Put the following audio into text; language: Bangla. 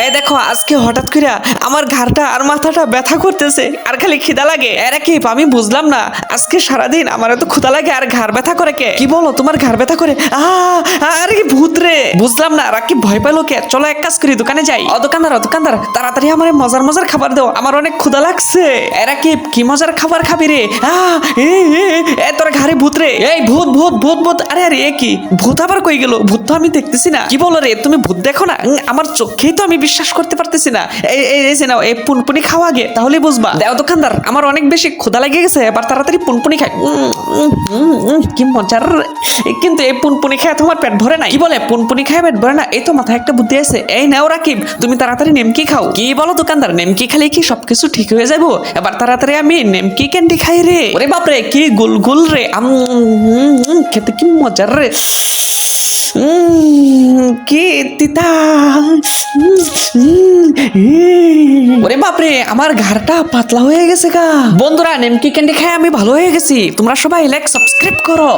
এই দেখো আজকে হঠাৎ করে আমার ঘাড়টা আর মাথাটা ব্যথা করতেছে আর খালি খিদা লাগে। এরা কি আমি বুঝলাম না, আজকে সারাদিন আমার এত ক্ষুধা লাগে আর ঘাড় ব্যথা করে কে? কি বলো তোমার ঘাড় ব্যথা করে? আরে কি ভূত রে, বুঝলাম না রাকিব ভয় পেলো কে? চলো এক কাজ করি, দোকানে যাই। দোকানদার তাড়াতাড়ি আমার মজার মজার খাবার দাও, আমার অনেক ক্ষুধা লাগছে। এরা কি মজার খাবার খাবি রে? তোর ঘাড়ে ভূত রে, এই ভূত ভূত ভূত ভূত। আরে আরে এ কি ভূত আবার কই গেল? ভূত তো আমি দেখতেছি না। কি বলো রে, তুমি ভূত দেখো না? আমার চোখেই তো আমি বিশ্বাস করতে পারতেছি না। এই নাও, এই পুনপুনি খাওয়া আগে, তাহলে বুঝবা। দেও দোকানদার, আমার অনেক বেশি ক্ষুধা লেগে গেছে, এবার তাড়াতাড়ি পুনপুনি খাই। কি মজার, কিন্তু এই পুনপুনি খায় তোমার পেট ভরে না। কি বলে পুনপুনি খায় পেট ভরে না? এই তো মাথায় একটা বুদ্ধি আছে। এই নাও রাকিব, তুমি তাড়াতাড়ি নেমকি খাও। কি বলো দোকানদার, নেমকি খেলে কি সবকিছু ঠিক হয়ে যাবো? এবার তাড়াতাড়ি আমি নেমকি ক্যান্ডি খাই রে। ওরে বাপরে কি গুলগুল রে, খেতে কি মজার রে। কি তিতা। ওরে বাপরে, আমার ঘাড়টা পাতলা হয়ে গেছে গা। বন্ধুরা, নেমকি ক্যান্ডি খাই আমি ভালো হয়ে গেছি। তোমরা সবাই লাইক সাবস্ক্রাইব করো।